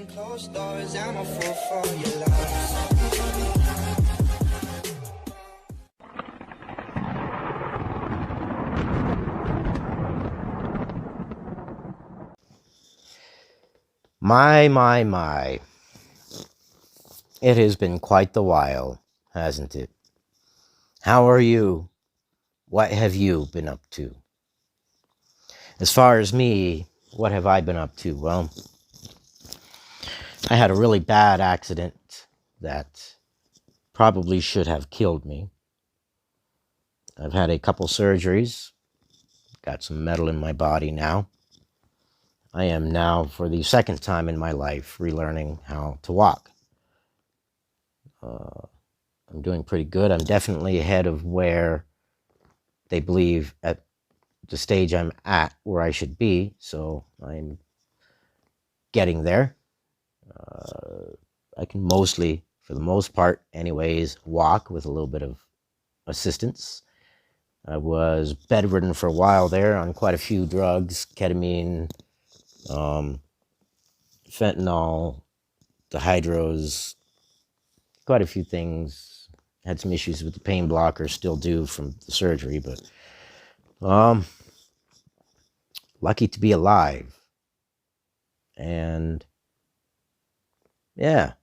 Behind closed doors, I'm a fool for your love. My. It has been quite the while, hasn't it? How are you? What have you been up to? As far as me, what have I been up to? Well, I had a really bad accident that probably should have killed me. I've had a couple surgeries, got some metal in my body now. I am now, for the second time in my life, relearning how to walk. I'm doing pretty good. I'm definitely ahead of where they believe at the stage I'm at where I should be, so I'm getting there. I can mostly, for the most part anyways, walk with a little bit of assistance. I was bedridden for a while there on quite a few drugs, ketamine, fentanyl, dihydros, quite a few things. Had some issues with the pain blocker, still do from the surgery, but lucky to be alive. And yeah,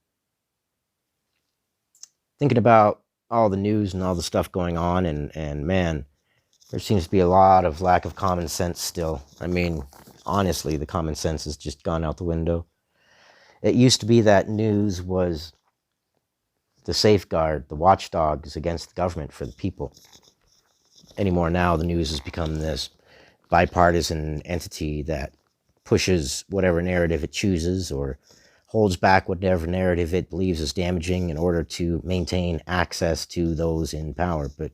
thinking about all the news and all the stuff going on, and man, there seems to be a lot of lack of common sense still. I mean, honestly, the common sense has just gone out the window. It used to be that news was the safeguard, the watchdogs against the government for the people. Anymore now, the news has become this bipartisan entity that pushes whatever narrative it chooses or holds back whatever narrative it believes is damaging in order to maintain access to those in power. But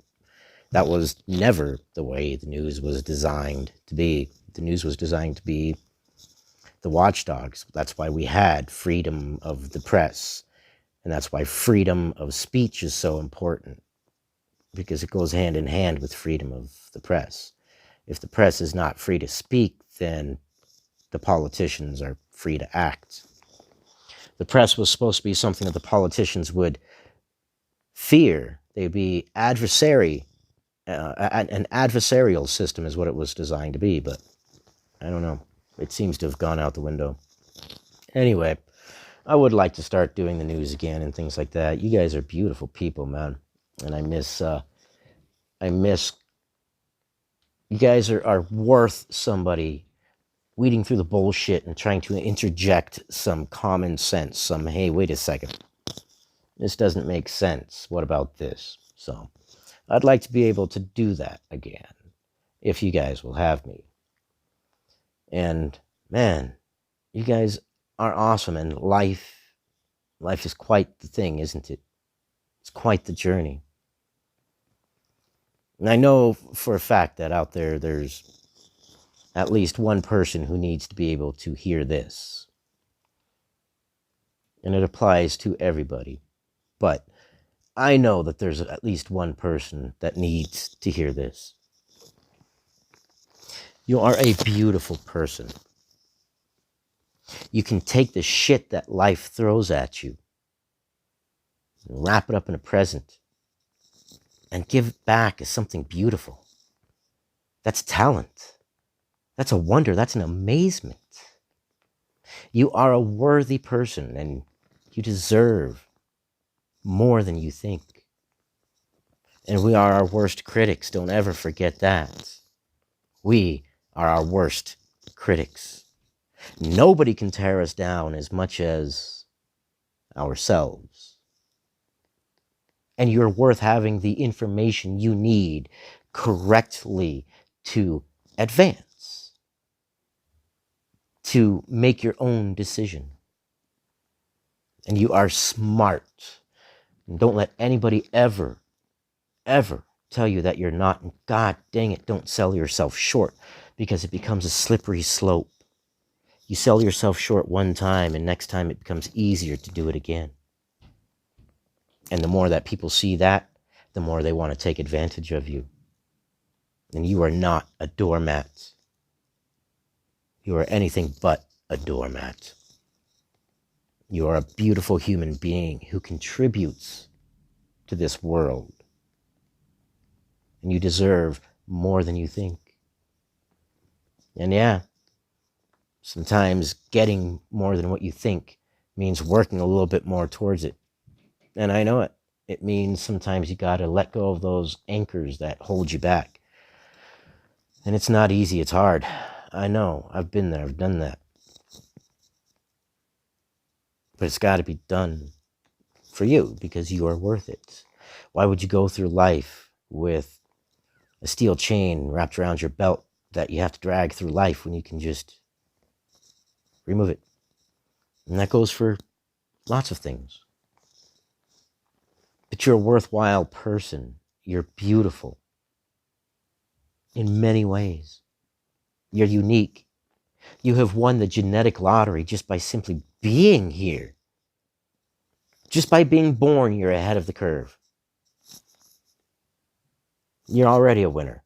that was never the way the news was designed to be. The news was designed to be the watchdogs. That's why we had freedom of the press. And that's why freedom of speech is so important, because it goes hand in hand with freedom of the press. If the press is not free to speak, then the politicians are free to act. The press was supposed to be something that the politicians would fear. They'd be adversary. An adversarial system is what it was designed to be, but I don't know. It seems to have gone out the window. Anyway, I would like to start doing the news again and things like that. You guys are beautiful people, man. And I miss you guys are worth somebody weeding through the bullshit and trying to interject some common sense, some, hey, wait a second, this doesn't make sense, what about this? So I'd like to be able to do that again, if you guys will have me. And man, you guys are awesome, and life is quite the thing, isn't it? It's quite the journey. And I know for a fact that out there, there's at least one person who needs to be able to hear this. And it applies to everybody. But I know that there's at least one person that needs to hear this. You are a beautiful person. You can take the shit that life throws at you and wrap it up in a present and give it back as something beautiful. That's talent. That's a wonder. That's an amazement. You are a worthy person, and you deserve more than you think. And we are our worst critics. Don't ever forget that. We are our worst critics. Nobody can tear us down as much as ourselves. And you're worth having the information you need correctly to advance, to make your own decision. And you are smart. And don't let anybody ever tell you that you're not. And God dang it, don't sell yourself short, because it becomes a slippery slope. You sell yourself short one time, and next time it becomes easier to do it again. And the more that people see that, the more they want to take advantage of you. And you are not a doormat. You are anything but a doormat. You are a beautiful human being who contributes to this world. And you deserve more than you think. And yeah, sometimes getting more than what you think means working a little bit more towards it. And I know it. It means sometimes you got to let go of those anchors that hold you back. And it's not easy. It's hard. I know. I've been there. I've done that. But it's got to be done for you because you are worth it. Why would you go through life with a steel chain wrapped around your belt that you have to drag through life when you can just remove it? And that goes for lots of things. But you're a worthwhile person. You're beautiful in many ways. You're unique. You have won the genetic lottery just by simply being here. Just by being born, you're ahead of the curve. You're already a winner.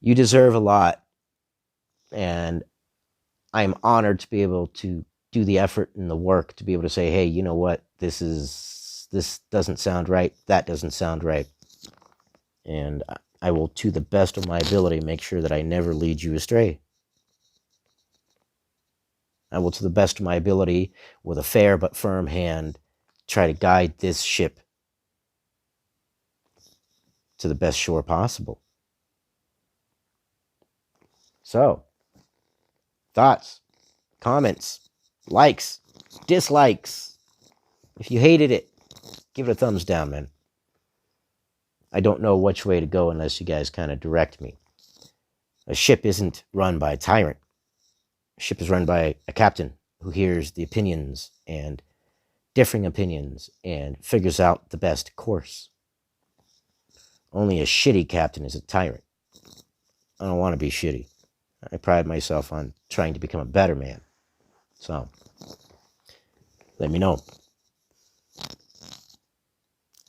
You deserve a lot. And I'm honored to be able to do the effort and the work to be able to say, hey, you know what? This doesn't sound right. That doesn't sound right. And I will, to the best of my ability, make sure that I never lead you astray. I will, to the best of my ability, with a fair but firm hand, try to guide this ship to the best shore possible. So, thoughts, comments, likes, dislikes. If you hated it, give it a thumbs down, man. I don't know which way to go unless you guys kind of direct me. A ship isn't run by a tyrant. A ship is run by a captain who hears the opinions and differing opinions and figures out the best course. Only a shitty captain is a tyrant. I don't want to be shitty. I pride myself on trying to become a better man. So, let me know.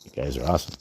You guys are awesome.